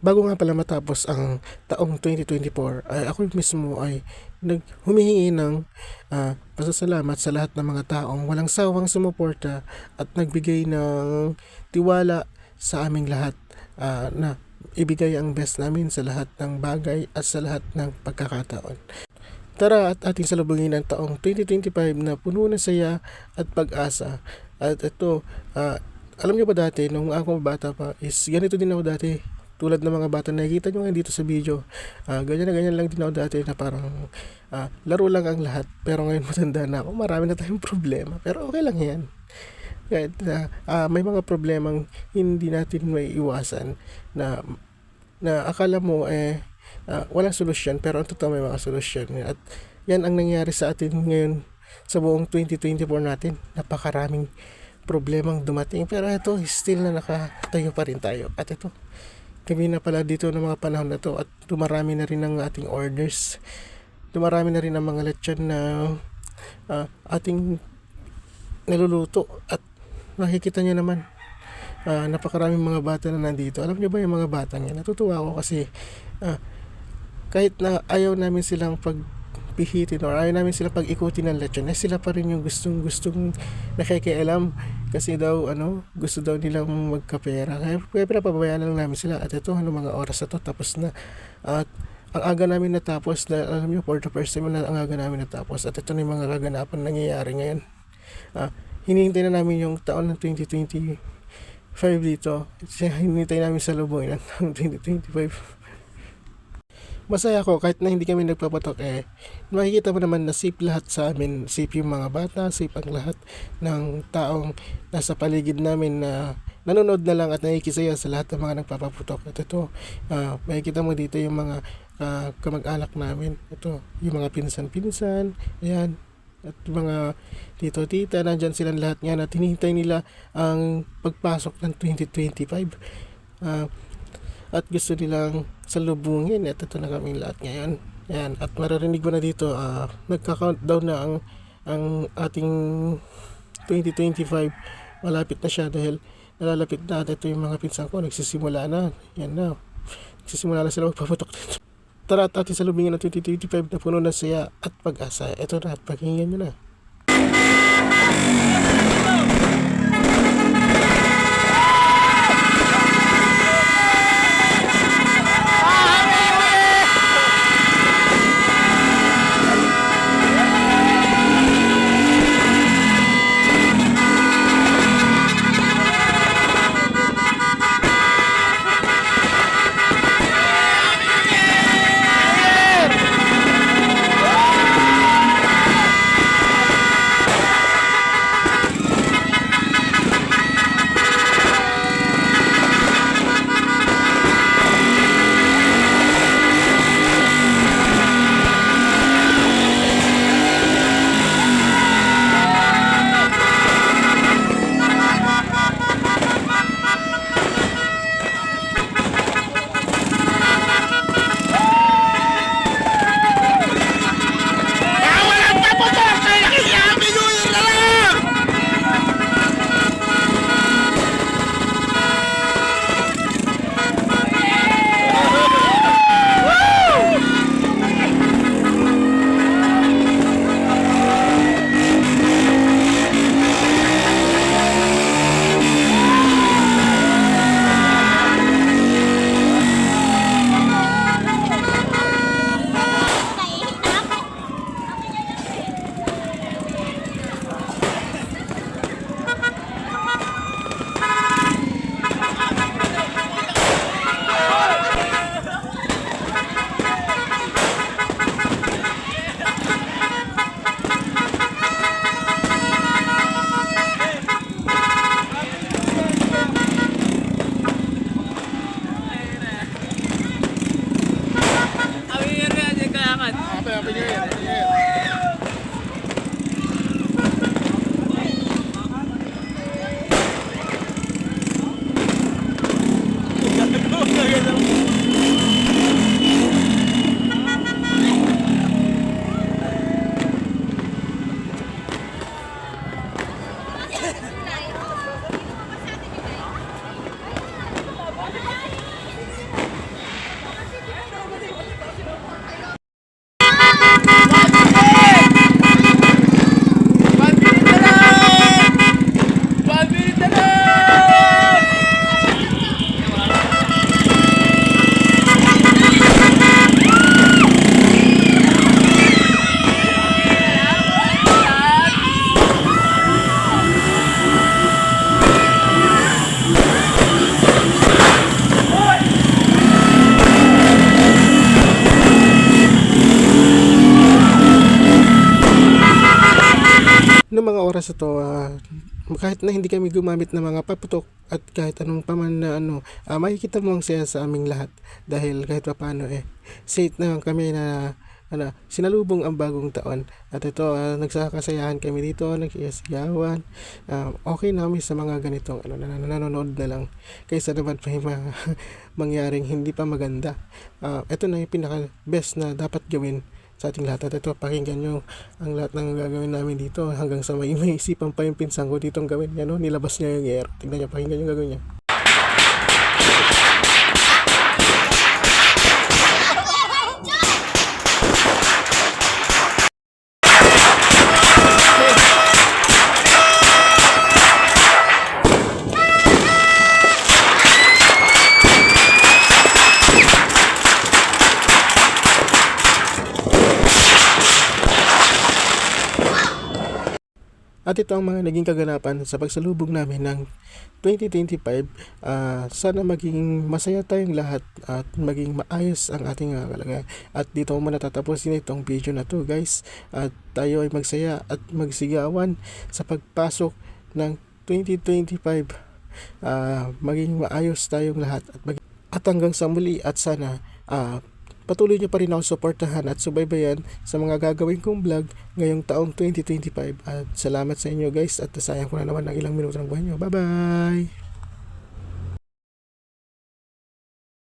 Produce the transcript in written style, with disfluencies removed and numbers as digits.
bago nga pala matapos ang taong 2024 ay ako mismo ay humihingi ng pasasalamat sa lahat ng mga taong walang sawang sumuporta at nagbigay ng tiwala sa aming lahat, na ibigay ang best namin sa lahat ng bagay at sa lahat ng pagkakataon. Tara at ating salubungin ang taong 2025 na puno ng saya at pag-asa. At ito, alam niyo ba dati, nung ako bata pa, is ganito din ako dati. Tulad ng mga bata na nakikita nyo ngayon dito sa video. Ganyan na ganyan lang din ako dati na parang laro lang ang lahat. Pero ngayon matanda na ako, marami na tayong problema. Pero okay lang yan. Kahit may mga problemang hindi natin may iwasan na akala mo walang solusyon, pero ang totoo may mga solusyon. At yan ang nangyari sa atin ngayon sa buong 2024 natin. Napakaraming problemang dumating, pero ito still na nakatayo pa rin tayo. At ito, kami na pala dito ng mga panahon na to at dumarami na rin ang ating orders. Dumarami na rin ang mga lechon na ating niluluto. At makikita nyo naman, napakaraming mga bata na nandito. Alam nyo ba yung mga batang yan? Natutuwa ako kasi kahit na ayaw namin silang pagpihitin or ayaw namin silang pag-ikutin ng lechon, sila pa rin yung gustong nakikialam kasi daw gusto daw nilang magkapera. Kaya pinapabayaan lang namin sila. At ito, mga oras na to, tapos na. At ang aga namin natapos, na alam nyo, for the first time na ang aga namin natapos. At ito na yung mga kaganapan nangyayari ngayon. Hinihintay na namin yung taon ng 2025 dito. Hinihintay namin sa lubong ng taon 2025. Masaya ako kahit na hindi kami nagpapatok, makikita mo naman na safe lahat sa amin. Safe yung mga bata, safe ang lahat ng taong nasa paligid namin na nanonood na lang at nakikisaya sa lahat ng mga nagpapaputok. At ito, makikita mo dito yung mga kamag-anak namin. Ito, yung mga pinsan-pinsan, ayan. At mga tito-tita, nandyan silang lahat nga na tinihintay nila ang pagpasok ng 2025. At gusto nilang salubungin. At ito na kaming lahat ngayon. Ayan. At maririnig mo na dito, nagka-countdown na ang ating 2025. Malapit na siya dahil nalalapit na. At ito yung mga pinsan ko, nagsisimula na. Yan na. Nagsisimula na sila magpapatok dito. Tara at ating salubungin ng 2025 na puno ng saya at pag-asa. Ito na at pakinggan nyo na. oras na to, kahit na hindi kami gumamit ng mga paputok at kahit anong paman na makikita mo ang saya sa aming lahat dahil kahit papaano safe na kami na sinalubong ang bagong taon. At ito, nagsakasayahan kami dito, nagsisigawan. Okay na kami sa mga ganitong nanonood na lang kaysa naman may mangyaring hindi pa maganda. Ito na yung pinaka best na dapat gawin sa ating lahat. At ito, pakinggan nyo ang lahat ng gagawin namin dito hanggang sa may isipan pa yung pinsan ko ditong gawin. Yan, nilabas niya yung air. Tingnan nyo, pakinggan yung gagawin niya. At ito ang mga naging kaganapan sa pagsalubog namin ng 2025. Sana maging masaya tayong lahat at maging maayos ang ating kalagayan. At dito ko muna tatapusin itong video na to, guys. At tayo ay magsaya at magsigawan sa pagpasok ng 2025. Maging maayos tayong lahat at hanggang sa muli. At sana patuloy nyo pa rin ako suportahan at subaybayan sa mga gagawin kong vlog ngayong taong 2025. At salamat sa inyo, guys, at nasayang ko na naman ng ilang minuto ng buhay nyo. Bye bye!